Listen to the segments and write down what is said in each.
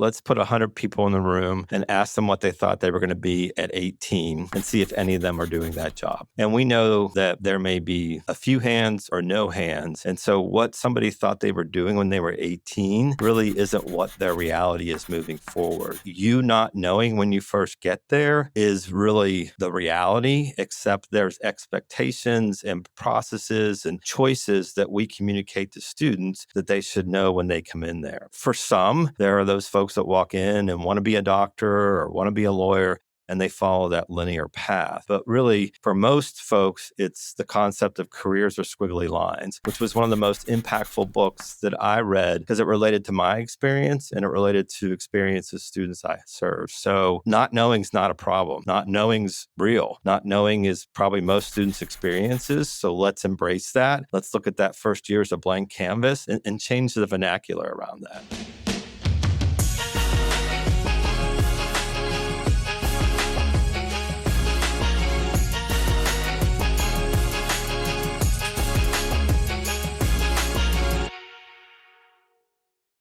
let's put 100 people in the room and ask them what they thought they were going to be at 18 and see if any of them are doing that job. And we know that there may be a few hands or no hands. And so what somebody thought they were doing when they were 18 really isn't what their reality is moving forward. You not knowing when you first get there is really the reality, except there's expectations and processes and choices that we communicate to students that they should know when they come in there. For some, there are those folks that walk in and want to be a doctor or want to be a lawyer, and they follow that linear path. But really, for most folks, it's the concept of careers or squiggly lines, which was one of the most impactful books that I read because it related to my experience and it related to experiences students I served. So not knowing's not a problem. Not knowing's real. Not knowing is probably most students' experiences. So let's embrace that. Let's look at that first year as a blank canvas and change the vernacular around that.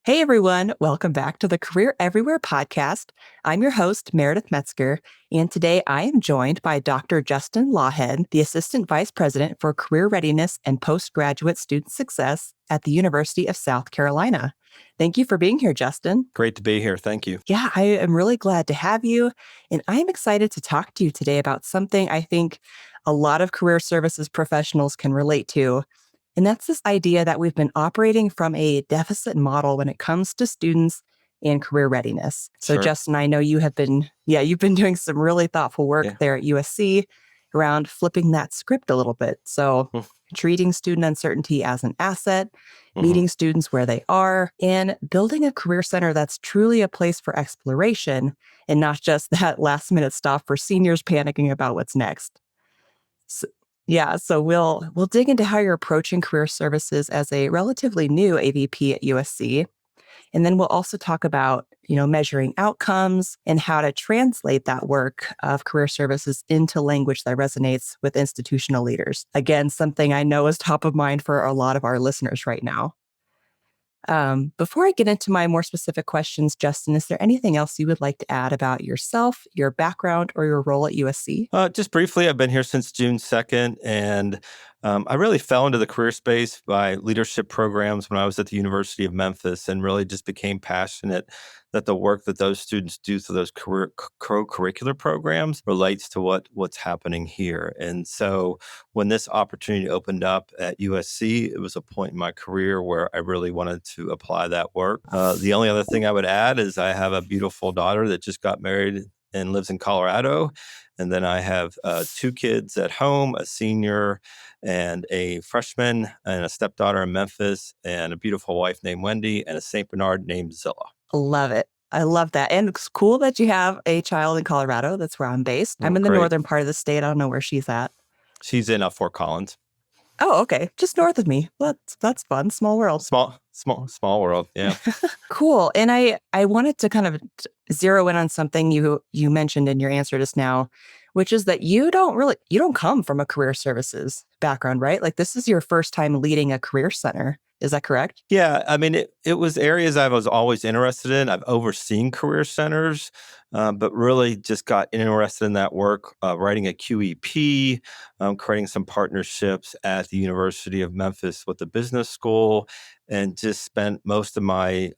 Hey everyone, welcome back to the Career Everywhere podcast. I'm your host, Meredith Metsker, and today I am joined by Dr. Justin Lawhead, the Assistant Vice President for Career Readiness and Postgraduate Student Success at the University of South Carolina. Thank you for being here, Justin. Great to be here. Thank you. Yeah, I am really glad to have you, and I'm excited to talk to you today about something I think a lot of career services professionals can relate to. And that's this idea that we've been operating from a deficit model when it comes to students and career readiness. So Sure. Justin, I know you've been doing some really thoughtful work there at USC around flipping that script a little bit. So treating student uncertainty as an asset, meeting students where they are, and building a career center that's truly a place for exploration and not just that last minute stop for seniors panicking about what's next. So we'll dig into how you're approaching career services as a relatively new AVP at USC. And then we'll also talk about, measuring outcomes and how to translate that work of career services into language that resonates with institutional leaders. Again, something I know is top of mind for a lot of our listeners right now. Before I get into my more specific questions, Justin, is there anything else you would like to add about yourself, your background, or your role at USC? Just briefly, I've been here since June 2nd, and I really fell into the career space by leadership programs when I was at the University of Memphis and really just became passionate that the work that those students do through those co-curricular programs relates to what's happening here. And so when this opportunity opened up at USC, it was a point in my career where I really wanted to apply that work. The only other thing I would add is I have a beautiful daughter that just got married and lives in Colorado. And then I have 2 kids at home, a senior and a freshman, and a stepdaughter in Memphis, and a beautiful wife named Wendy, and a St. Bernard named Zilla. Love it. I love that. And it's cool that you have a child in Colorado. That's where I'm based. I'm in the northern part of the state. I don't know where she's at. She's in Fort Collins. Oh, okay. Just north of me. That's fun. Small world. Small world. Yeah. Cool. And I wanted to kind of zero in on something you mentioned in your answer just now, which is that you don't come from a career services background, right? Like this is your first time leading a career center. Is that correct? Yeah. I mean, it was areas I was always interested in. I've overseen career centers, but really just got interested in that work, writing a QEP, creating some partnerships at the University of Memphis with the business school, and just spent most of my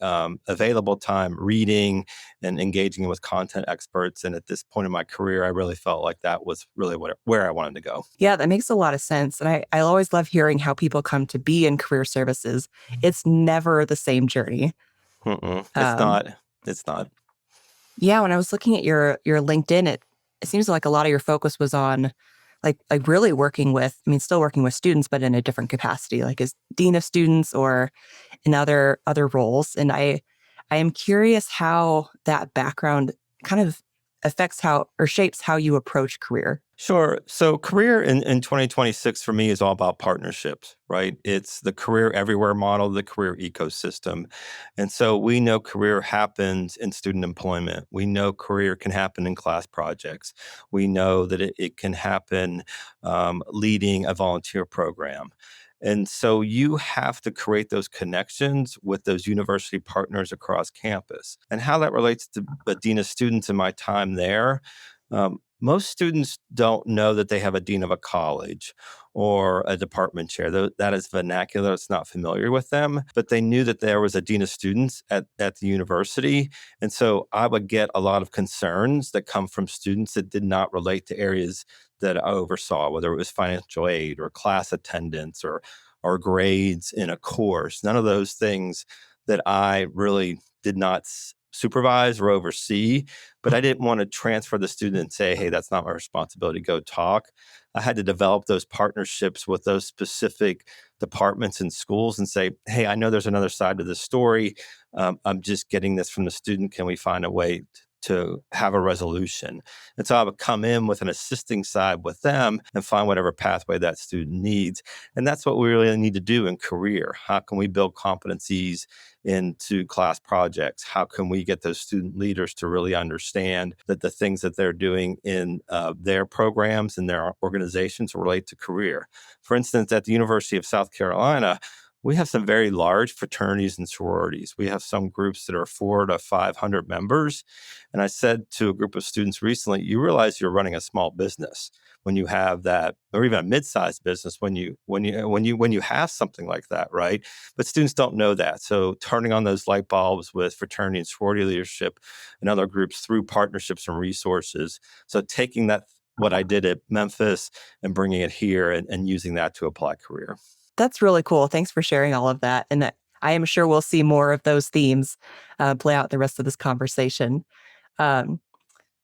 available time reading and engaging with content experts. And at this point in my career, I really felt like that was really where I wanted to go. Yeah, that makes a lot of sense. And I always love hearing how people come to be in career services. It's never the same journey. It's not. Yeah, when I was looking at your LinkedIn, it seems like a lot of your focus was on like really still working with students, but in a different capacity, like as dean of students or in other roles. And I am curious how that background kind of affects how or shapes how you approach career. Sure. So career in 2026 for me is all about partnerships, right? It's the career everywhere model, the career ecosystem. And so we know career happens in student employment. We know career can happen in class projects. We know that it can happen leading a volunteer program. And so you have to create those connections with those university partners across campus. And how that relates to the dean of students in my time there, most students don't know that they have a dean of a college or a department chair. That is vernacular. It's not familiar with them, but they knew that there was a dean of students at the university. And so I would get a lot of concerns that come from students that did not relate to areas that I oversaw, whether it was financial aid or class attendance or grades in a course. None of those things that I really did not supervise or oversee, but I didn't want to transfer the student and say, hey, that's not my responsibility, go talk. I had to develop those partnerships with those specific departments and schools and say, hey, I know there's another side to this story. I'm just getting this from the student. Can we find a way to have a resolution? And so I would come in with an assisting side with them and find whatever pathway that student needs. And that's what we really need to do in career. How can we build competencies into class projects? How can we get those student leaders to really understand that the things that they're doing in their programs and their organizations relate to career? For instance, at the University of South Carolina, we have some very large fraternities and sororities. We have some groups that are 400 to 500 members. And I said to a group of students recently, you realize you're running a small business when you have that, or even a mid-sized business when you have something like that, right? But students don't know that. So turning on those light bulbs with fraternity and sorority leadership and other groups through partnerships and resources. So taking that, what I did at Memphis, and bringing it here and using that to apply career. That's really cool. Thanks for sharing all of that. And I am sure we'll see more of those themes play out the rest of this conversation. Um,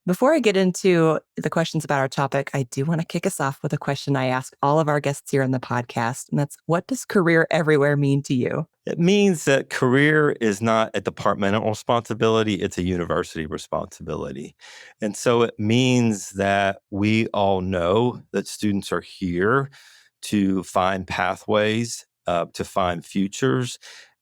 Before I get into the questions about our topic, I do want to kick us off with a question I ask all of our guests here on the podcast. And that's, what does career everywhere mean to you? It means that career is not a departmental responsibility, it's a university responsibility. And so it means that we all know that students are here to find pathways, to find futures.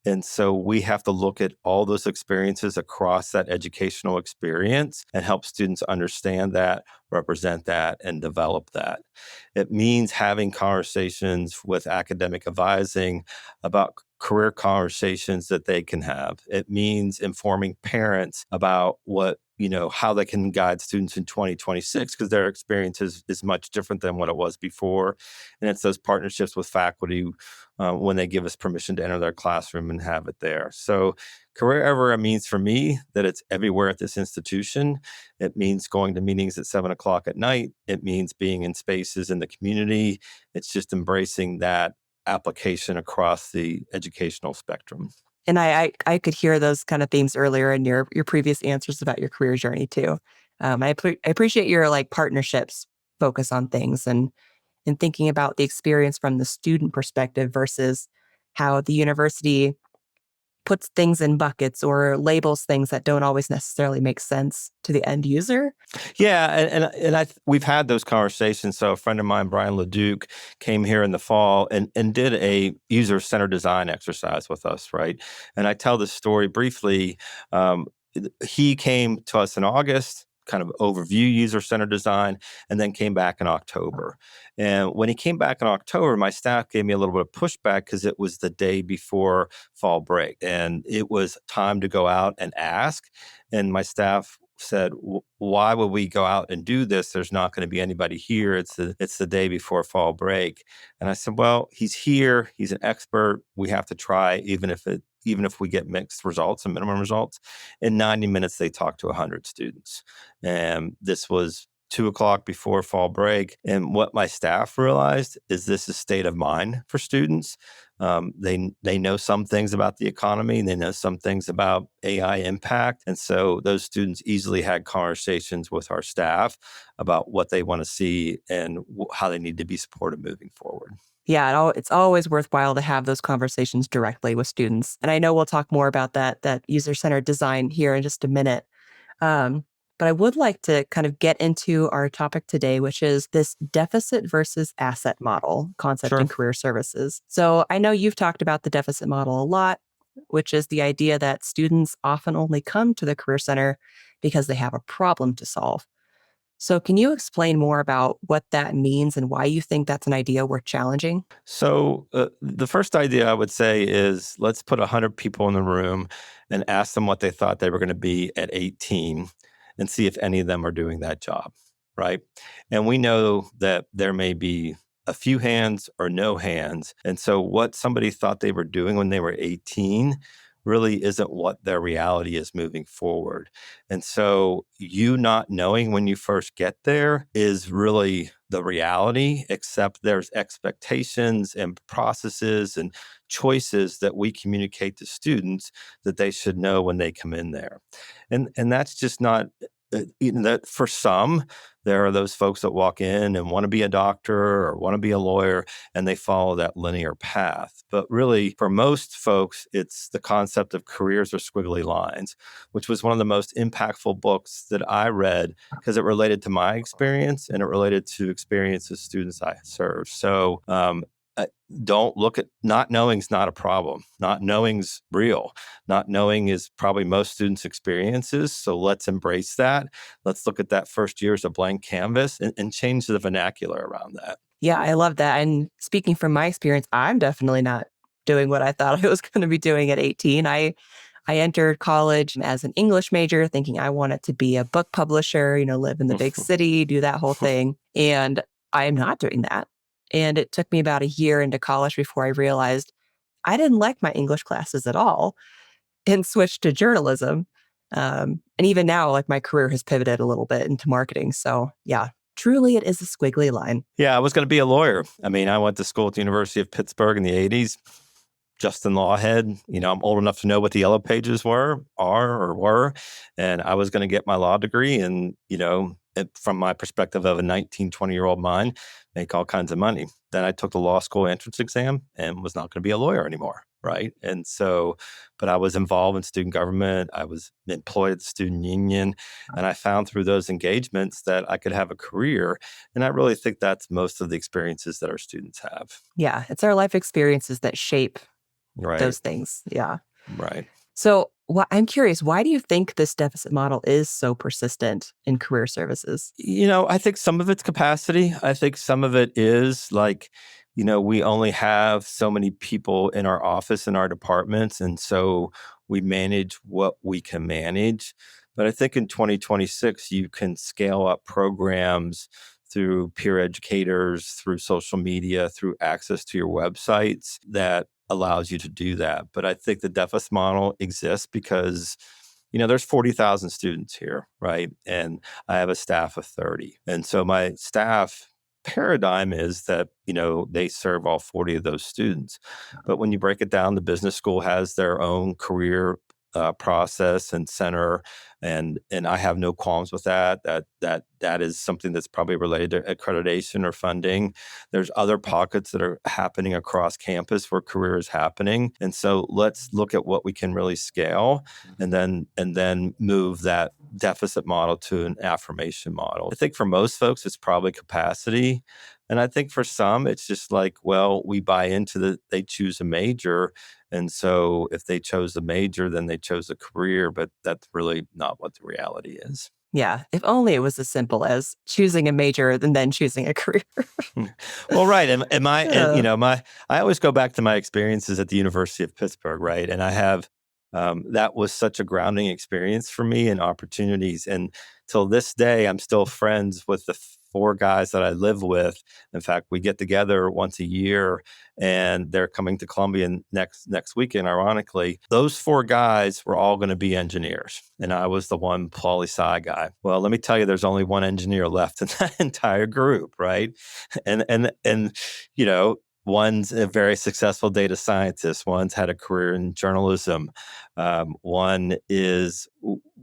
And so we have to look at all those experiences across that educational experience and help students understand that, represent that, and develop that. It means having conversations with academic advising about career conversations that they can have. It means informing parents about how they can guide students in 2026, because their experience is much different than what it was before. And it's those partnerships with faculty when they give us permission to enter their classroom and have it there. So career everywhere means for me that it's everywhere at this institution. It means going to meetings at 7:00 at night. It means being in spaces in the community. It's just embracing that application across the educational spectrum. And I could hear those kind of themes earlier in your previous answers about your career journey too. I appreciate your partnerships focus on things and thinking about the experience from the student perspective versus how the university puts things in buckets or labels things that don't always necessarily make sense to the end user. Yeah, we've had those conversations. So a friend of mine, Brian LeDuc, came here in the fall and did a user-centered design exercise with us, right? And I tell this story briefly. He came to us in August, kind of overview user-centered design, and then came back in October. And when he came back in October, my staff gave me a little bit of pushback because it was the day before fall break, and it was time to go out and ask. And my staff said, why would we go out and do this? There's not going to be anybody here. It's the day before fall break. And I said, well, he's here. He's an expert. We have to try, even if we get mixed results and minimum results. In 90 minutes, they talked to 100 students. And this was 2:00 before fall break. And what my staff realized is this is state of mind for students. They know some things about the economy. They know some things about AI impact. And so those students easily had conversations with our staff about what they want to see and how they need to be supported moving forward. Yeah, it's always worthwhile to have those conversations directly with students. And I know we'll talk more about that user-centered design here in just a minute. Um, but I would like to kind of get into our topic today, which is this deficit versus asset model concept Sure. in career services. So I know you've talked about the deficit model a lot, which is the idea that students often only come to the Career Center because they have a problem to solve. So, can you explain more about what that means and why you think that's an idea worth challenging? So, the first idea I would say is let's put 100 people in the room and ask them what they thought they were going to be at 18 and see if any of them are doing that job, right? And we know that there may be a few hands or no hands. And so, what somebody thought they were doing when they were 18 really isn't what their reality is moving forward. And so, you not knowing when you first get there is really the reality, except there's expectations and processes and choices that we communicate to students that they should know when they come in there. And that's just not that for some, there are those folks that walk in and want to be a doctor or want to be a lawyer, and they follow that linear path. But really, for most folks, it's the concept of careers or squiggly lines, which was one of the most impactful books that I read because it related to my experience and it related to experiences students I served. So don't look at not knowing's not a problem. Not knowing's real. Not knowing is probably most students' experiences. So let's embrace that. Let's look at that first year as a blank canvas and change the vernacular around that. Yeah, I love that. And speaking from my experience, I'm definitely not doing what I thought I was going to be doing at 18. I entered college as an English major thinking I wanted to be a book publisher, live in the big city, do that whole thing. And I am not doing that. And it took me about a year into college before I realized I didn't like my English classes at all and switched to journalism. And even now, like my career has pivoted a little bit into marketing. So yeah, truly it is a squiggly line. Yeah, I was going to be a lawyer. I mean, I went to school at the University of Pittsburgh in the 80s. Justin Lawhead, I'm old enough to know what the yellow pages were, and I was going to get my law degree and, from my perspective of a 19, 20-year-old mind, make all kinds of money. Then I took the law school entrance exam and was not going to be a lawyer anymore, right? And so, but I was involved in student government. I was employed at the student union, and I found through those engagements that I could have a career. And I really think that's most of the experiences that our students have. Yeah, it's our life experiences that shape Right. those things. Yeah. Right. So I'm curious, why do you think this deficit model is so persistent in career services? I think some of it's capacity. I think some of it is like, we only have so many people in our office, in our departments. And so we manage what we can manage. But I think in 2026, you can scale up programs through peer educators, through social media, through access to your websites that allows you to do that. But I think the deficit model exists because, there's 40,000 students here, right? And I have a staff of 30. And so my staff paradigm is that, they serve all 40 of those students. But when you break it down, the business school has their own career process and center, and I have no qualms with that. That is something that's probably related to accreditation or funding. There's other pockets that are happening across campus where career is happening, and so let's look at what we can really scale, and then move that deficit model to an affirmation model. I think for most folks, it's probably capacity. And I think for some, it's just like, well, we buy into they choose a major. And so if they chose a major, then they chose a career, but that's really not what the reality is. Yeah, if only it was as simple as choosing a major and then choosing a career. Well, right. Yeah. I always go back to my experiences at the University of Pittsburgh, right? And I have, that was such a grounding experience for me and opportunities. And till this day, I'm still friends with the four guys that I live with. In fact, we get together once a year and they're coming to Columbia next weekend, ironically. Those four guys were all going to be engineers. And I was the one poli-sci guy. Well, let me tell you, there's only one engineer left in that entire group, right? And one's a very successful data scientist. One's had a career in journalism. One is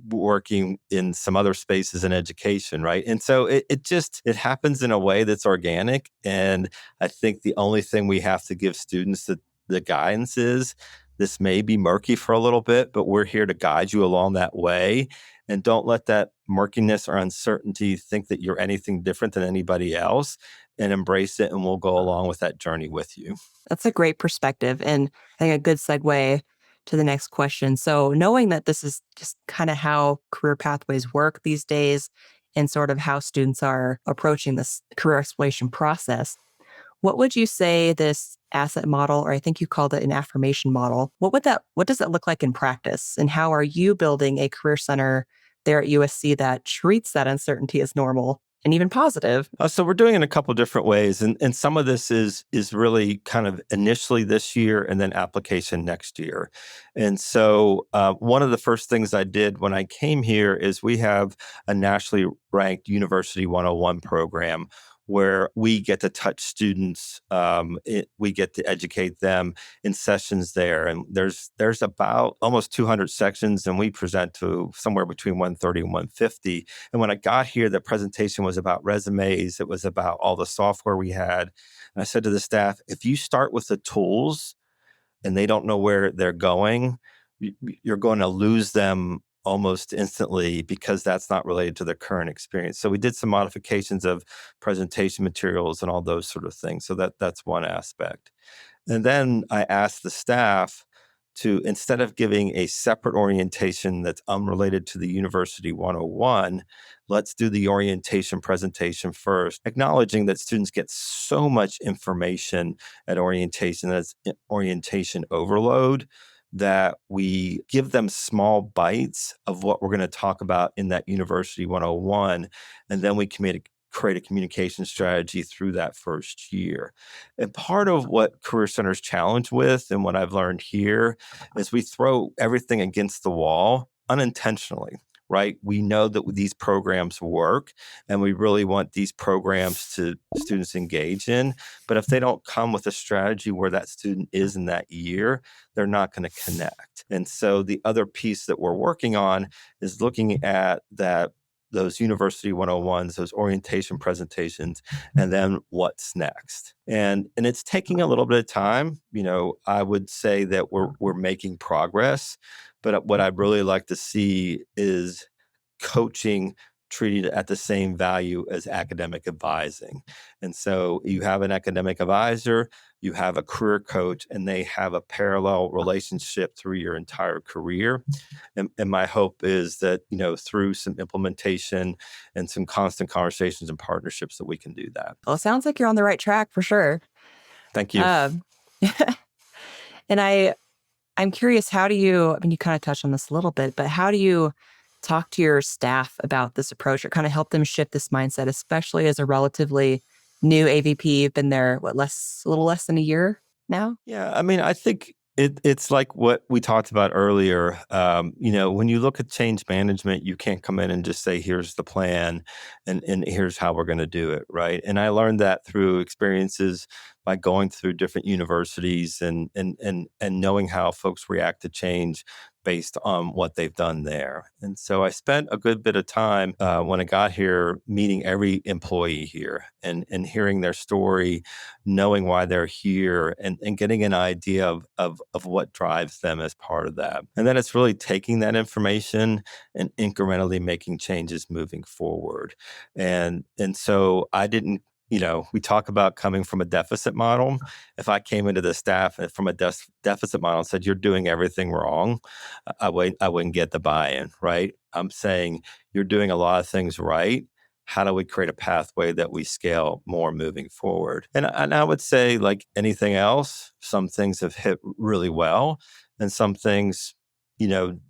working in some other spaces in education, right? And so it happens in a way that's organic. And I think the only thing we have to give students the guidance is this may be murky for a little bit, but we're here to guide you along that way. And don't let that murkiness or uncertainty think that you're anything different than anybody else, and embrace it. And we'll go along with that journey with you. That's a great perspective. And I think a good segue to the next question. So, knowing that this is just kind of how career pathways work these days, and sort of how students are approaching this career exploration process. What would you say this asset model, or I think you called it an affirmation model, what does that look like in practice? And how are you building a career center there at USC that treats that uncertainty as normal and even positive? So we're doing it in a couple different ways, and some of this is really kind of initially this year and then application next year. And so one of the first things I did when I came here is we have a nationally ranked University 101 program where we get to touch students, we get to educate them in sessions there. And there's about almost 200 sections, and we present to somewhere between 130 and 150. And when I got here, the presentation was about resumes. It was about all the software we had. And I said to the staff, if you start with the tools and they don't know where they're going, you're going to lose them almost instantly because that's not related to their current experience. So we did some modifications of presentation materials and all those sort of things. So that's one aspect. And then I asked the staff to, instead of giving a separate orientation that's unrelated to the University 101, let's do the orientation presentation first, acknowledging that students get so much information at orientation, that's orientation overload, that we give them small bites of what we're going to talk about in that University 101, and then we create a communication strategy through that first year. And part of what Career Center's challenged with, and what I've learned here, is we throw everything against the wall unintentionally. Right? We know that these programs work, and we really want these programs to students engage in. But if they don't come with a strategy where that student is in that year, they're not going to connect. And so the other piece that we're working on is looking at those University 101s, those orientation presentations, and then what's next. And it's taking a little bit of time. I would say that we're making progress, but what I'd really like to see is coaching treated at the same value as academic advising. And so you have an academic advisor, you have a career coach, and they have a parallel relationship through your entire career. And my hope is that, through some implementation and some constant conversations and partnerships, that we can do that. Well, it sounds like you're on the right track for sure. Thank you. And I'm curious, you kind of touched on this a little bit, but how do you talk to your staff about this approach or kind of help them shift this mindset, especially as a relatively new AVP? You've been there, a little less than a year now? Yeah, I think it's like what we talked about earlier. When you look at change management, you can't come in and just say, here's the plan and here's how we're going to do it, right? And I learned that through experiences by going through different universities and knowing how folks react to change based on what they've done there. And so I spent a good bit of time when I got here meeting every employee here and hearing their story, knowing why they're here, and getting an idea of what drives them as part of that. And then it's really taking that information and incrementally making changes moving forward. And so I didn't, we talk about coming from a deficit model. If I came into the staff from a deficit model and said, you're doing everything wrong, I wouldn't get the buy-in, right? I'm saying you're doing a lot of things right. How do we create a pathway that we scale more moving forward? And I would say, like anything else, some things have hit really well, and some things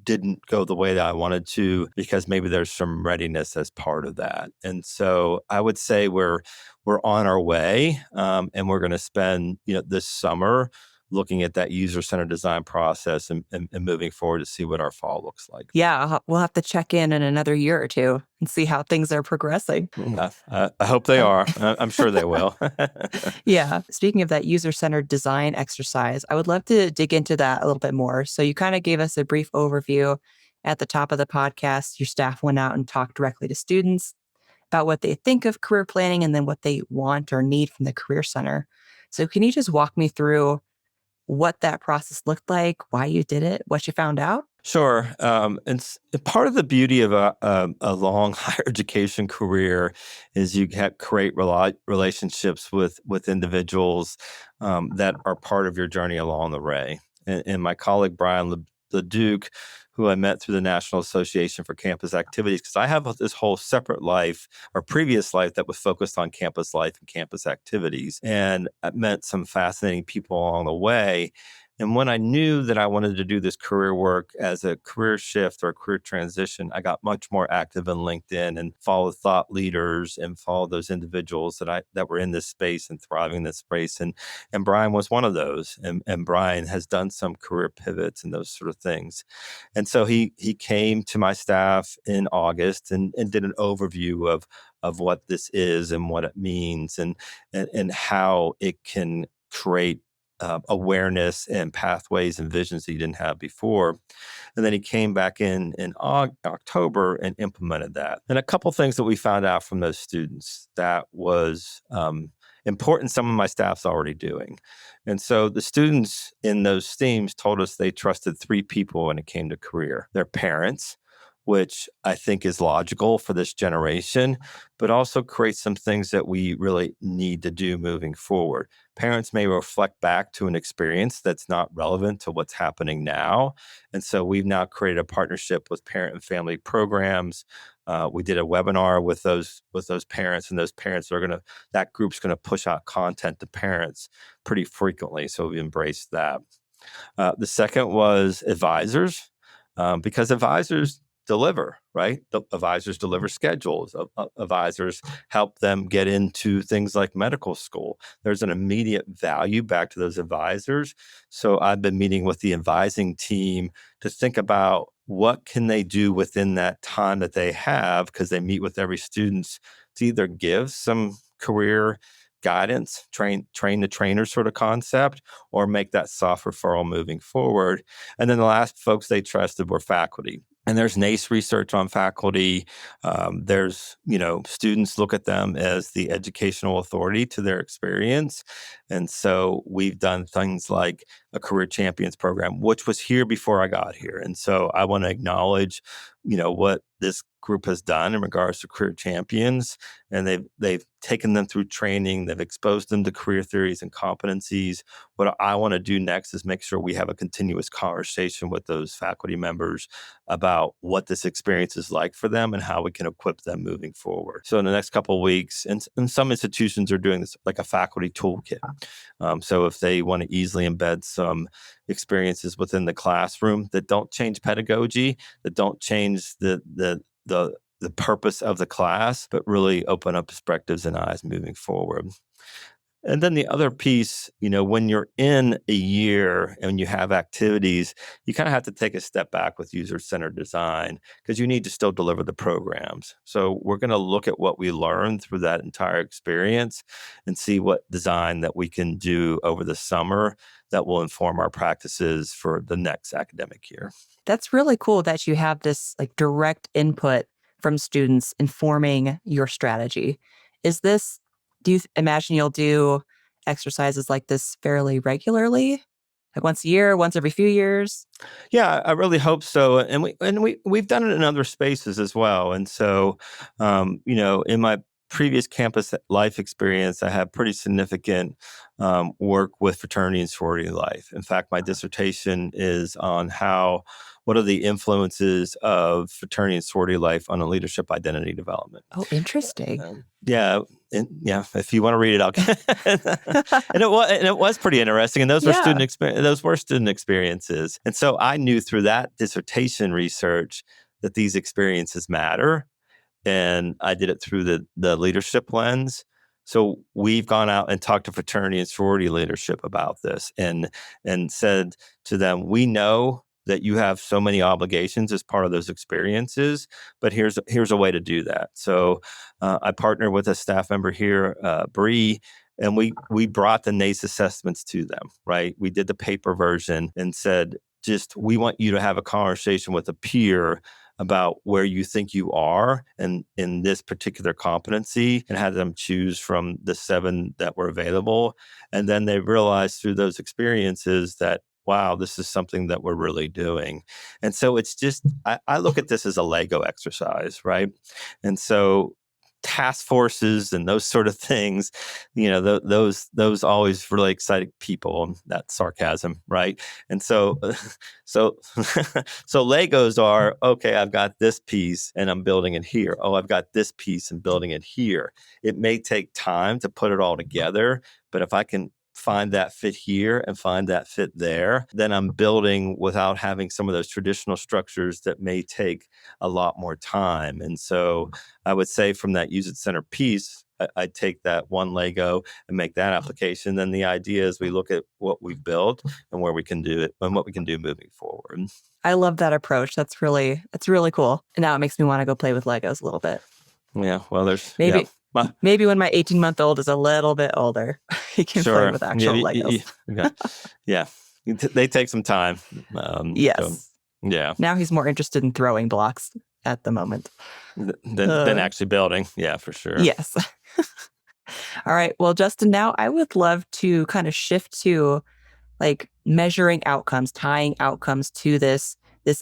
didn't go the way that I wanted to, because maybe there's some readiness as part of that. And so I would say we're on our way, and we're going to spend this summer looking at that user-centered design process and moving forward to see what our fall looks like. Yeah, we'll have to check in another year or two and see how things are progressing. I hope they are. I'm sure they will. Yeah. Speaking of that user-centered design exercise, I would love to dig into that a little bit more. So you kind of gave us a brief overview at the top of the podcast. Your staff went out and talked directly to students about what they think of career planning and then what they want or need from the Career Center. So can you just walk me through what that process looked like, why you did it, what you found out? Sure. Part of the beauty of a long higher education career is you create relationships with individuals that are part of your journey along the way. And my colleague, Brian LeDuc, who I met through the National Association for Campus Activities, because I have this whole separate life or previous life that was focused on campus life and campus activities. And I met some fascinating people along the way. And when I knew that I wanted to do this career work as a career shift or a career transition, I got much more active in LinkedIn and followed thought leaders and followed those individuals that were in this space and thriving in this space. And Brian was one of those. And Brian has done some career pivots and those sort of things. And so he came to my staff in August and did an overview of what this is and what it means and how it can create awareness and pathways and visions that you didn't have before. And then he came back in October and implemented that. And a couple things that we found out from those students that was important, some of my staff's already doing. And so the students in those themes told us they trusted three people when it came to career: their parents, which I think is logical for this generation, but also creates some things that we really need to do moving forward. Parents may reflect back to an experience that's not relevant to what's happening now. And so we've now created a partnership with parent and family programs. We did a webinar with those parents, and those parents that group's going to push out content to parents pretty frequently. So we embraced that. The second was advisors, because advisors deliver, right? The advisors deliver schedules. Advisors help them get into things like medical school. There's an immediate value back to those advisors. So I've been meeting with the advising team to think about what can they do within that time that they have, because they meet with every student to either give some career guidance, train the trainer sort of concept, or make that soft referral moving forward. And then the last folks they trusted were faculty. And there's NACE research on faculty. There's, students look at them as the educational authority to their experience. And so we've done things like a Career Champions program, which was here before I got here. And so I want to acknowledge, what this group has done in regards to Career Champions. And they've taken them through training. They've exposed them to career theories and competencies. What I want to do next is make sure we have a continuous conversation with those faculty members about what this experience is like for them and how we can equip them moving forward. So in the next couple of weeks, and some institutions are doing this like a faculty toolkit. So if they want to easily embed some experiences within the classroom that don't change pedagogy, that don't change the purpose of the class, but really open up perspectives and eyes moving forward. And then the other piece, when you're in a year and you have activities, you kind of have to take a step back with user-centered design, because you need to still deliver the programs. So we're going to look at what we learned through that entire experience and see what design that we can do over the summer that will inform our practices for the next academic year. That's really cool that you have this like direct input from students informing your strategy. Do you imagine you'll do exercises like this fairly regularly? Like once a year, once every few years? Yeah, I really hope so. And we've done it in other spaces as well. And so, in my previous campus life experience, I had pretty significant work with fraternity and sorority life. In fact, my dissertation is on what are the influences of fraternity and sorority life on a leadership identity development. Oh, interesting. If you want to read it, I'll and it was pretty interesting. And those were student experiences. And so I knew through that dissertation research that these experiences matter. And I did it through the leadership lens. So we've gone out and talked to fraternity and sorority leadership about this and said to them, we know that you have so many obligations as part of those experiences, but here's a way to do that. So I partnered with a staff member here, Bree, and we brought the NACE assessments to them, right? We did the paper version and said, we want you to have a conversation with a peer about where you think you are in this particular competency, and had them choose from the 7 that were available. And then they realized through those experiences that, wow, this is something that we're really doing. And so it's just, I look at this as a Lego exercise, right? And so task forces and those sort of things, those always really excite people. That's sarcasm, right? And so, so, so Legos are, okay, I've got this piece and I'm building it here. Oh, I've got this piece and building it here. It may take time to put it all together, but if I can find that fit here and find that fit there, then I'm building without having some of those traditional structures that may take a lot more time. And so I would say from that use it center piece, I'd take that one Lego and make that application. Then the idea is we look at what we've built and where we can do it and what we can do moving forward. I love that approach. That's really cool. And now it makes me want to go play with Legos a little bit. Yeah, well, there's maybe when my 18-month-old is a little bit older, he can play with actual Legos. Yeah. They take some time. Yes. So, yeah. Now he's more interested in throwing blocks at the moment than actually building. Yeah, for sure. Yes. All right. Well, Justin, now I would love to kind of shift to like measuring outcomes, tying outcomes to this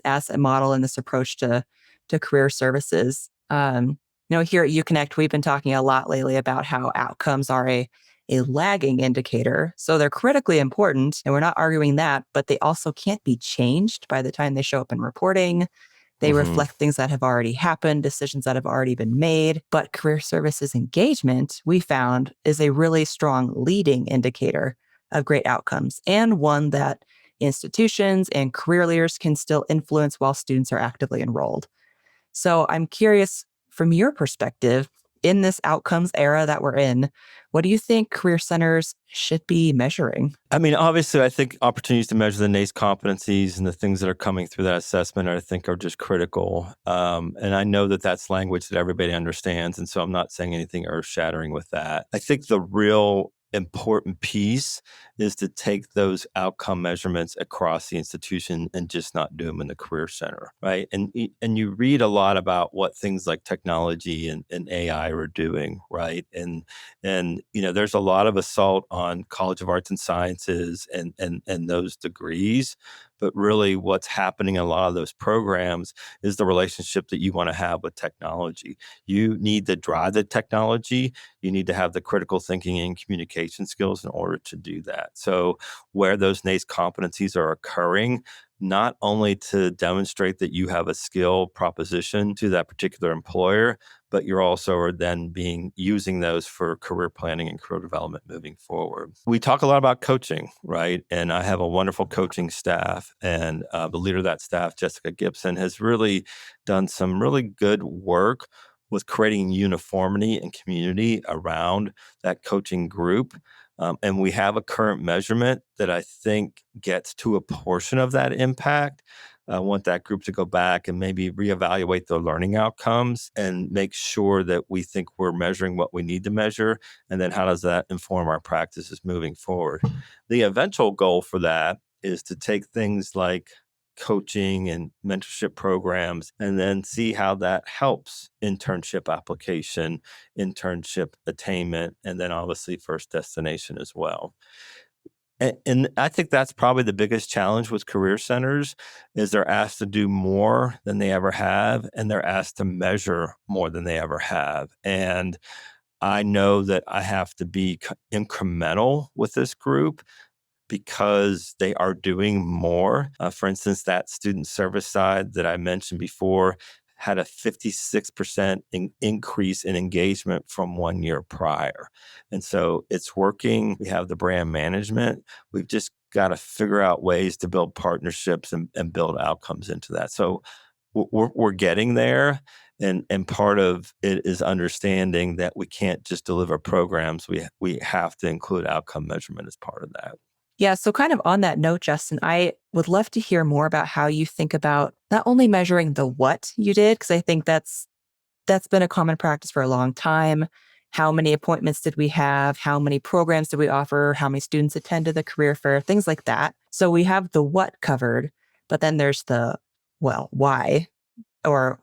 asset model and this approach to career services. Here at UConnect, we've been talking a lot lately about how outcomes are a lagging indicator. So they're critically important, and we're not arguing that, but they also can't be changed by the time they show up in reporting. They reflect things that have already happened, decisions that have already been made. But career services engagement, we found, is a really strong leading indicator of great outcomes, and one that institutions and career leaders can still influence while students are actively enrolled. So I'm curious, from your perspective, in this outcomes era that we're in, what do you think career centers should be measuring? I mean, obviously, I think opportunities to measure the NACE competencies and the things that are coming through that assessment, I think, are just critical. And I know that that's language that everybody understands. And so I'm not saying anything earth-shattering with that. I think the real important piece is to take those outcome measurements across the institution and just not do them in the career center, right? And you read a lot about what things like technology and AI are doing, right? And there's a lot of assault on College of Arts and Sciences and those degrees. But really what's happening in a lot of those programs is the relationship that you want to have with technology. You need to drive the technology. You need to have the critical thinking and communication skills in order to do that. So where those NACE competencies are occurring, not only to demonstrate that you have a skill proposition to that particular employer, but you're also then using those for career planning and career development moving forward. We talk a lot about coaching, right? And I have a wonderful coaching staff, and the leader of that staff, Jessica Gibson, has really done some really good work with creating uniformity and community around that coaching group. And we have a current measurement that I think gets to a portion of that impact. I want that group to go back and maybe reevaluate their learning outcomes and make sure that we think we're measuring what we need to measure. And then how does that inform our practices moving forward? The eventual goal for that is to take things like coaching and mentorship programs and then see how that helps internship application, internship attainment, and then obviously first destination as well. And I think that's probably the biggest challenge with career centers is they're asked to do more than they ever have, and they're asked to measure more than they ever have. And I know that I have to be incremental with this group because they are doing more. For instance, that student service side that I mentioned before had a 56% increase in engagement from 1 year prior. And so it's working. We have the brand management. We've just got to figure out ways to build partnerships and build outcomes into that. So we're getting there. And part of it is understanding that we can't just deliver programs. We have to include outcome measurement as part of that. Yeah. So kind of on that note, Justin, I would love to hear more about how you think about not only measuring the what you did, because I think that's been a common practice for a long time. How many appointments did we have? How many programs did we offer? How many students attended the career fair? Things like that. So we have the what covered, but then there's the, why? Or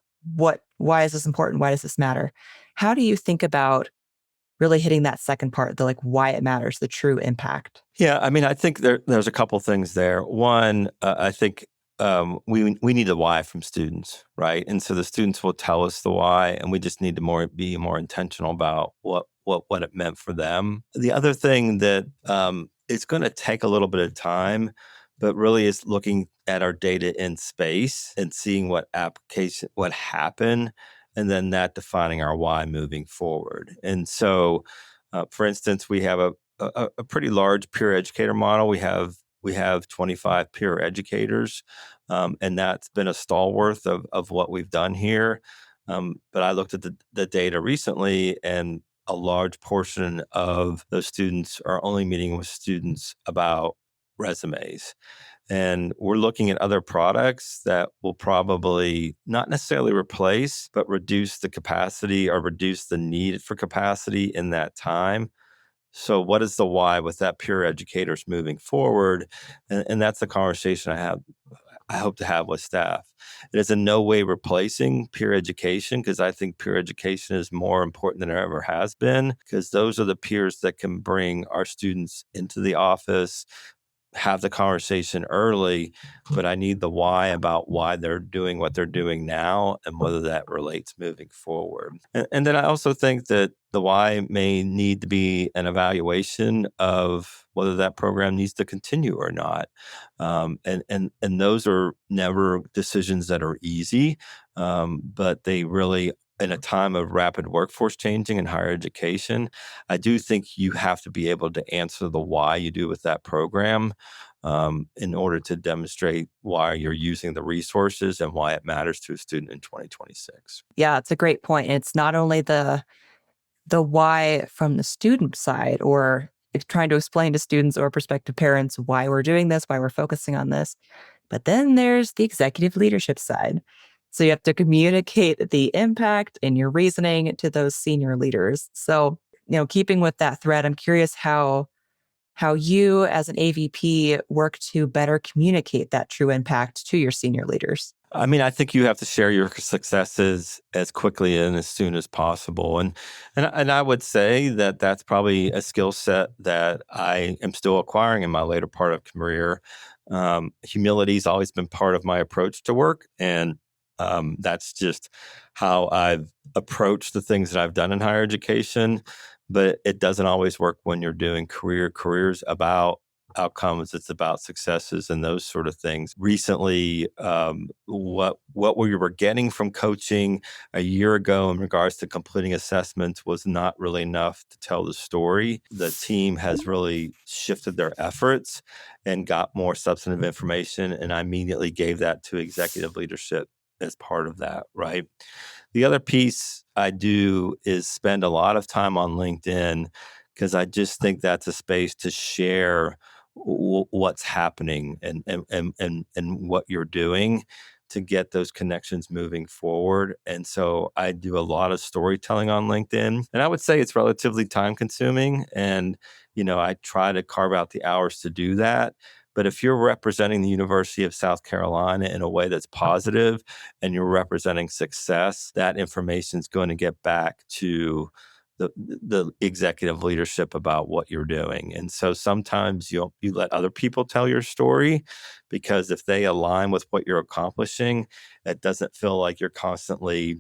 why is this important? Why does this matter? How do you think about really hitting that second part, the why it matters, the true impact? Yeah, I mean, I think there's a couple things there. One, I think we need the why from students, right? And so the students will tell us the why, and we just need to be more intentional about what it meant for them. The other thing that it's going to take a little bit of time, but really is looking at our data in space and seeing what happened, and then that defining our why moving forward. And so, for instance, we have a pretty large peer educator model. We have 25 peer educators, and that's been a stalwart of what we've done here. But I looked at the data recently, and a large portion of those students are only meeting with students about resumes. And we're looking at other products that will probably not necessarily replace, but reduce the capacity or reduce the need for capacity in that time. So what is the why with that peer educators moving forward? And that's the conversation I hope to have with staff. It is in no way replacing peer education, because I think peer education is more important than it ever has been, because those are the peers that can bring our students into the office, have the conversation early, but I need the why about why they're doing what they're doing now and whether that relates moving forward. And then I also think that the why may need to be an evaluation of whether that program needs to continue or not. And those are never decisions that are easy, but they really, in a time of rapid workforce changing in higher education, I do think you have to be able to answer the why you do with that program, in order to demonstrate why you're using the resources and why it matters to a student in 2026. Yeah, it's a great point. It's not only the why from the student side, or it's trying to explain to students or prospective parents why we're doing this, why we're focusing on this. But then there's the executive leadership side. So you have to communicate the impact and your reasoning to those senior leaders. So, keeping with that thread, I'm curious how you as an AVP work to better communicate that true impact to your senior leaders. I mean, I think you have to share your successes as quickly and as soon as possible, and I would say that that's probably a skill set that I am still acquiring in my later part of career. Humility's always been part of my approach to work, and that's just how I've approached the things that I've done in higher education. But it doesn't always work when you're doing careers about outcomes. It's about successes and those sort of things. Recently, what we were getting from coaching a year ago in regards to completing assessments was not really enough to tell the story. The team has really shifted their efforts and got more substantive information, and I immediately gave that to executive leadership as part of that, right? The other piece I do is spend a lot of time on LinkedIn, because I just think that's a space to share what's happening and what you're doing to get those connections moving forward. And so I do a lot of storytelling on LinkedIn, and I would say it's relatively time consuming. And, I try to carve out the hours to do that. But if you're representing the University of South Carolina in a way that's positive and you're representing success, that information is going to get back to the executive leadership about what you're doing. And so sometimes you let other people tell your story, because if they align with what you're accomplishing, it doesn't feel like you're constantly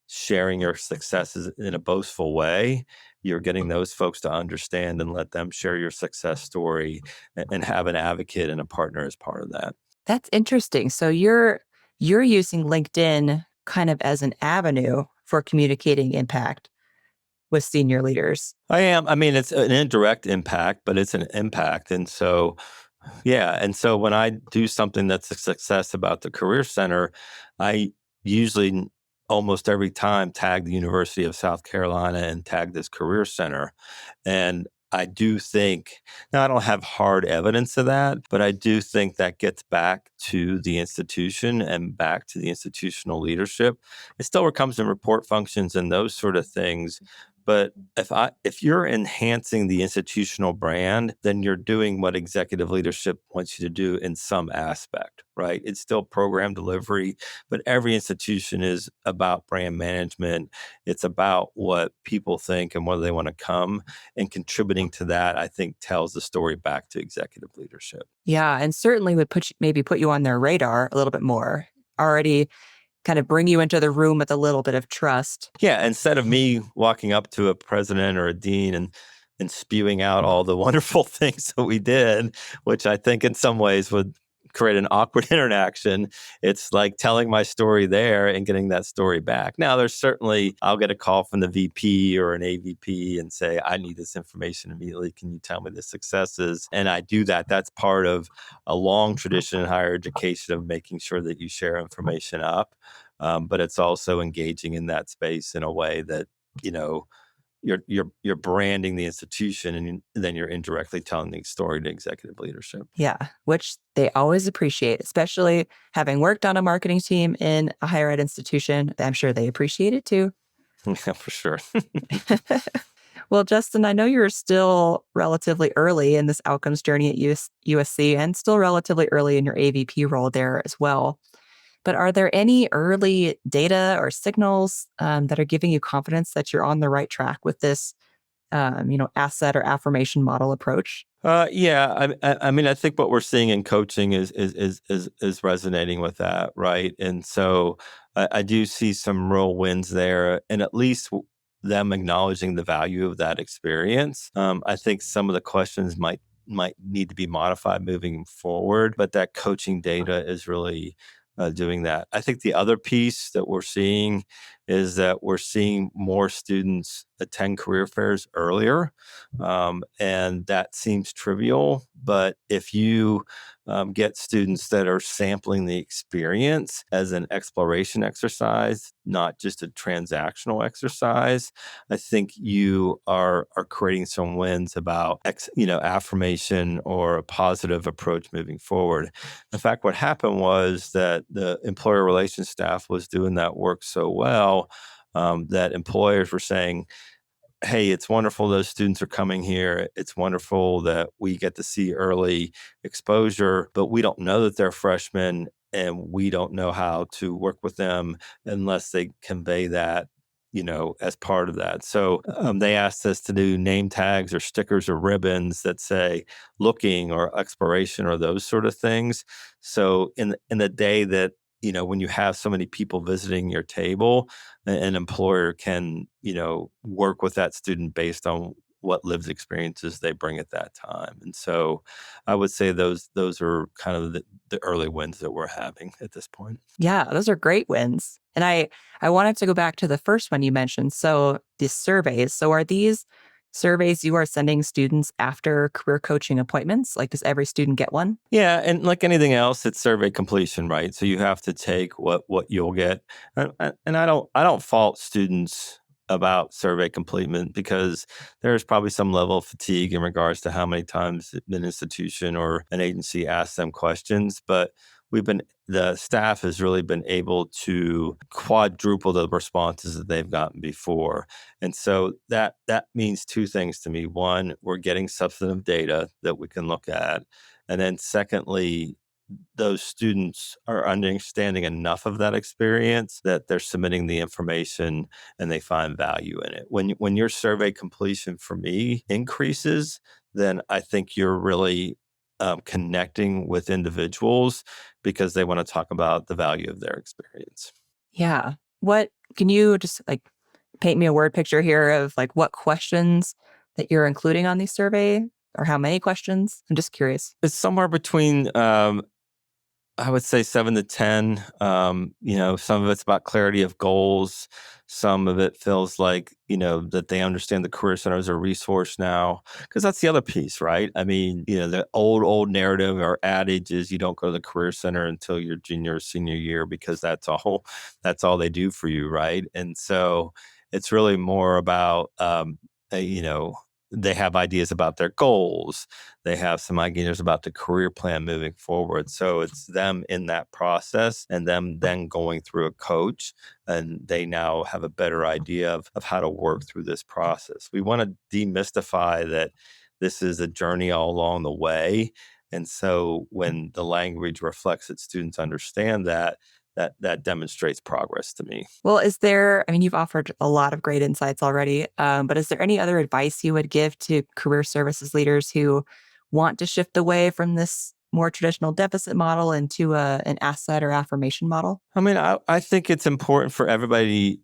sharing your successes in a boastful way. You're getting those folks to understand and let them share your success story, and have an advocate and a partner as part of that. That's interesting. So you're using LinkedIn kind of as an avenue for communicating impact with senior leaders. I am. I mean, it's an indirect impact, but it's an impact. And so, yeah. And so when I do something that's a success about the Career Center, I usually almost every time tag the University of South Carolina and tag this Career Center. And I do think, now I don't have hard evidence of that, but I do think that gets back to the institution and back to the institutional leadership. It still comes in report functions and those sort of things, But if you're enhancing the institutional brand, then you're doing what executive leadership wants you to do in some aspect, right? It's still program delivery, but every institution is about brand management. It's about what people think and whether they want to come, and contributing to that, I think, tells the story back to executive leadership. Yeah, and certainly would maybe put you on their radar a little bit more. Already kind of bring you into the room with a little bit of trust. Yeah, instead of me walking up to a president or a dean and spewing out all the wonderful things that we did, which I think in some ways would create an awkward interaction, it's like telling my story there and getting that story back. Now, there's certainly, I'll get a call from the VP or an AVP and say, I need this information immediately. Can you tell me the successes? And I do that. That's part of a long tradition in higher education of making sure that you share information up. But it's also engaging in that space in a way that, you know, you're branding the institution, and then you're indirectly telling the story to executive leadership. Yeah, which they always appreciate, especially having worked on a marketing team in a higher ed institution. I'm sure they appreciate it too. Yeah, for sure. Well, Justin, I know you're still relatively early in this outcomes journey at USC and still relatively early in your AVP role there as well. But are there any early data or signals that are giving you confidence that you're on the right track with this, asset or affirmation model approach? Yeah, I mean, I think what we're seeing in coaching is resonating with that, right? And so I do see some real wins there, and at least them acknowledging the value of that experience. I think some of the questions might need to be modified moving forward, but that coaching data is really doing that. I think the other piece that we're seeing is that we're seeing more students attend career fairs earlier. And that seems trivial, but if you get students that are sampling the experience as an exploration exercise, not just a transactional exercise, I think you are creating some wins about affirmation or a positive approach moving forward. In fact, what happened was that the employer relations staff was doing that work so well that employers were saying, hey, it's wonderful those students are coming here. It's wonderful that we get to see early exposure, but we don't know that they're freshmen, and we don't know how to work with them unless they convey that, as part of that. So they asked us to do name tags or stickers or ribbons that say looking or exploration or those sort of things. So in the day that, when you have so many people visiting your table, an employer can, work with that student based on what lived experiences they bring at that time. And so I would say those are kind of the early wins that we're having at this point. Yeah, those are great wins. And I wanted to go back to the first one you mentioned. So the surveys. So are these surveys you are sending students after career coaching appointments? Like, does every student get one? Yeah, and like anything else, it's survey completion, right? So you have to take what you'll get, and I don't fault students about survey completion, because there's probably some level of fatigue in regards to how many times an institution or an agency asks them questions, but the staff has really been able to quadruple the responses that they've gotten before. And so that means two things to me. One, we're getting substantive data that we can look at. And then secondly, those students are understanding enough of that experience that they're submitting the information and they find value in it. When your survey completion for me increases, then I think you're really connecting with individuals because they want to talk about the value of their experience. Yeah. What can you just paint me a word picture here of what questions that you're including on these survey, or how many questions? I'm just curious. It's somewhere between I would say 7 to 10. Some of it's about clarity of goals. Some of it feels like, that they understand the Career Center as a resource now. Because that's the other piece, right? I mean, the old narrative or adage is you don't go to the Career Center until your junior or senior year, because that's all they do for you, right? And so it's really more about, uh, you know, they have ideas about their goals. They have some ideas about the career plan moving forward. So it's them in that process and them then going through a coach, and they now have a better idea of how to work through this process. We want to demystify that this is a journey all along the way. And so when the language reflects that students understand that demonstrates progress to me. Well, you've offered a lot of great insights already, but is there any other advice you would give to career services leaders who want to shift away from this more traditional deficit model into an asset or affirmation model? I think it's important for everybody,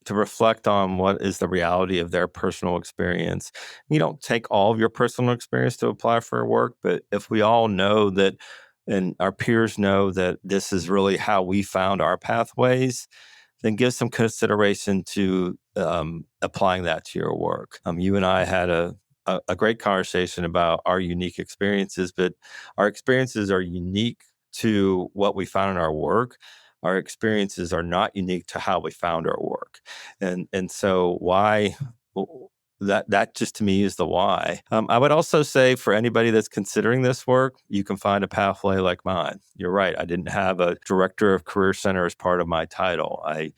to reflect on what is the reality of their personal experience. You don't take all of your personal experience to apply for work, but if we all know that and our peers know that this is really how we found our pathways, then give some consideration to applying that to your work. You and I had a great conversation about our unique experiences, but our experiences are unique to what we found in our work. Our experiences are not unique to how we found our work. And so why that just to me is the why. I would also say for anybody that's considering this work, you can find a pathway like mine. You're right. I didn't have a director of Career Center as part of my title. I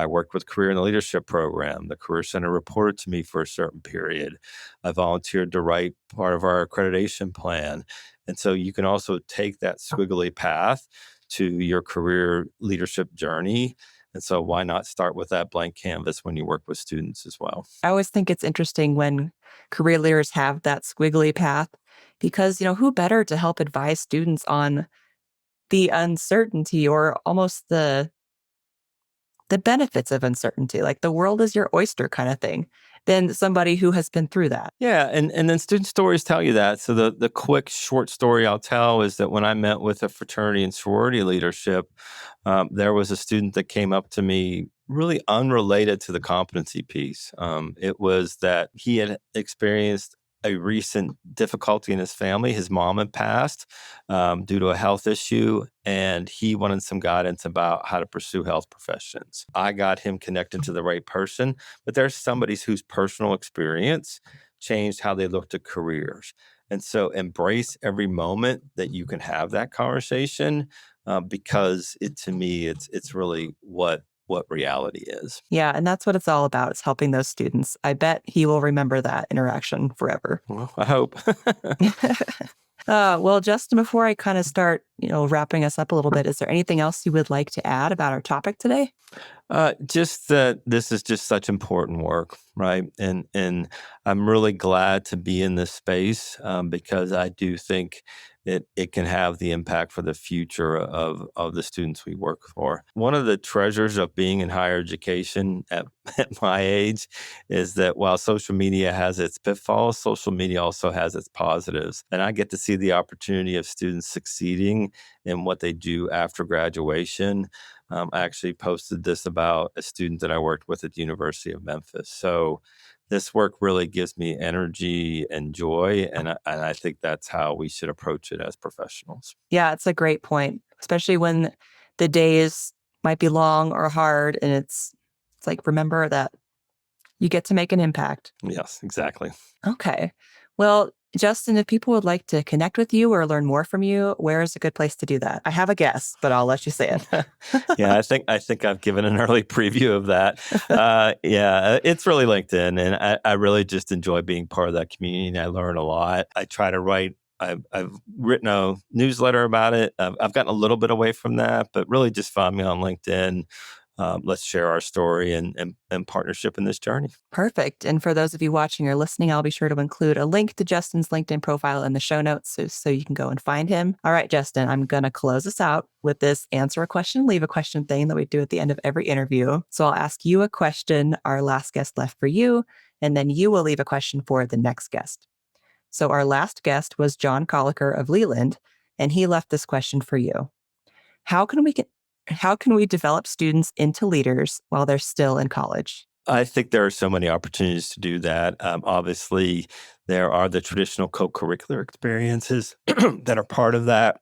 worked with Career and Leadership Program. The Career Center reported to me for a certain period. I volunteered to write part of our accreditation plan. And so you can also take that squiggly path to your career leadership journey. And so why not start with that blank canvas when you work with students as well? I always think it's interesting when career leaders have that squiggly path because, who better to help advise students on the uncertainty or almost the benefits of uncertainty, like the world is your oyster kind of thing, than somebody who has been through that. Yeah, and then student stories tell you that. So the quick short story I'll tell is that when I met with a fraternity and sorority leadership, there was a student that came up to me really unrelated to the competency piece. It was that he had experienced a recent difficulty in his family. His mom had passed due to a health issue, and he wanted some guidance about how to pursue health professions. I got him connected to the right person, but there's somebody whose personal experience changed how they looked at careers. And so embrace every moment that you can have that conversation because to me, it's really what reality is. Yeah, and that's what it's all about, is helping those students. I bet he will remember that interaction forever. Well, I hope. Well, Justin, before I kind of start, wrapping us up a little bit, is there anything else you would like to add about our topic today? Just that this is just such important work, right? And I'm really glad to be in this space because I do think it can have the impact for the future of the students we work for. One of the treasures of being in higher education at my age is that while social media has its pitfalls, social media also has its positives. And I get to see the opportunity of students succeeding in what they do after graduation. I actually posted this about a student that I worked with at the University of Memphis. So this work really gives me energy and joy, and I think that's how we should approach it as professionals. Yeah, it's a great point, especially when the days might be long or hard, and it's like, remember that you get to make an impact. Yes, exactly. Okay. Well, Justin, if people would like to connect with you or learn more from you, where is a good place to do that? I have a guess, but I'll let you say it. Yeah, I think I've given an early preview of that. Yeah, it's really LinkedIn, and I really just enjoy being part of that community, and I learn a lot. I try to write. I've written a newsletter about it. I've gotten a little bit away from that, but really just find me on LinkedIn. Let's share our story and partnership in this journey. Perfect. And for those of you watching or listening, I'll be sure to include a link to Justin's LinkedIn profile in the show notes so you can go and find him. All right, Justin, I'm going to close us out with this answer a question, leave a question thing that we do at the end of every interview. So I'll ask you a question, our last guest left for you, and then you will leave a question for the next guest. So our last guest was John Colliker of Leland, and he left this question for you. How can we develop students into leaders while they're still in college? I think there are so many opportunities to do that. Obviously, there are the traditional co-curricular experiences that are part of that,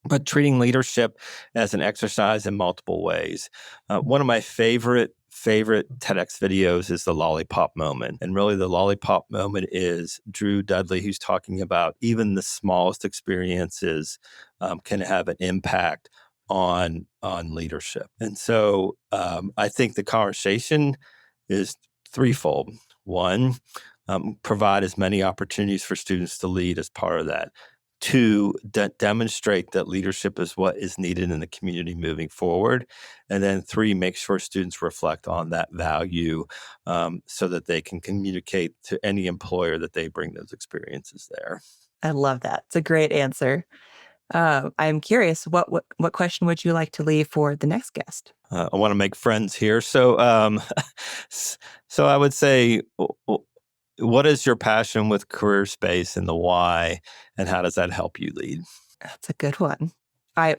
but treating leadership as an exercise in multiple ways. One of my favorite favorite TEDx videos is the lollipop moment. And really the lollipop moment is Drew Dudley, who's talking about even the smallest experiences can have an impact on leadership. And so I think the conversation is threefold. One, provide as many opportunities for students to lead as part of that. Two, demonstrate that leadership is what is needed in the community moving forward. And then three, make sure students reflect on that value so that they can communicate to any employer that they bring those experiences there. I love that. It's a great answer. I'm curious, what question would you like to leave for the next guest? I want to make friends here. So so I would say, what is your passion with career space and the why, and how does that help you lead? That's a good one.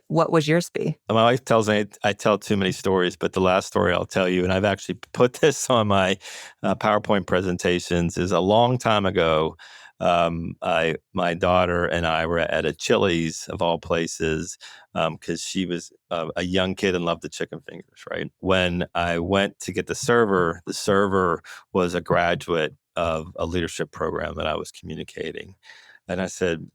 What was yours be? My wife tells me I tell too many stories, but the last story I'll tell you, and I've actually put this on my PowerPoint presentations, is a long time ago. My daughter and I were at a Chili's of all places because she was a young kid and loved the chicken fingers, right? When I went to get the server was a graduate of a leadership program that I was communicating. And I said,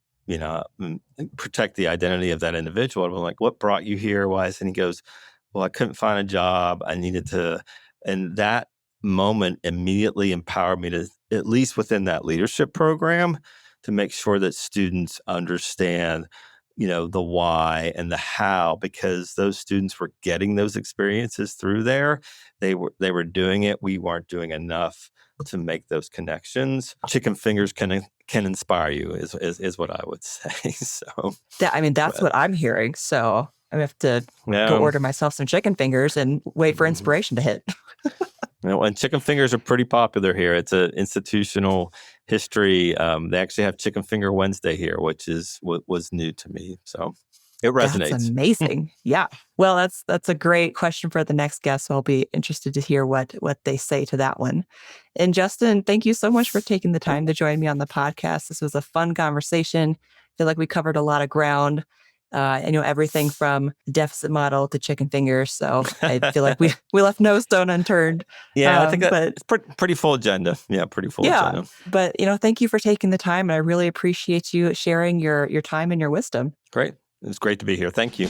protect the identity of that individual. And I'm like, what brought you here? Why is it? And he goes, well, I couldn't find a job. I needed to. And that moment immediately empowered me to, at least within that leadership program, to make sure that students understand, the why and the how, because those students were getting those experiences through there. They were doing it. We weren't doing enough to make those connections. Chicken fingers can inspire you is what I would say. So that's what I'm hearing. So I have to go order myself some chicken fingers and wait for inspiration to hit. And chicken fingers are pretty popular here. It's an institutional history. They actually have Chicken Finger Wednesday here, which is what was new to me. So it resonates. That's amazing. Yeah. Well, that's a great question for the next guest. So I'll be interested to hear what they say to that one. And Justin, thank you so much for taking the time to join me on the podcast. This was a fun conversation. I feel like we covered a lot of ground. Everything from deficit model to chicken fingers. So I feel like we left no stone unturned. Yeah, I think it's pretty full agenda. Yeah, pretty full agenda. But, thank you for taking the time. And I really appreciate you sharing your time and your wisdom. Great. It was great to be here. Thank you.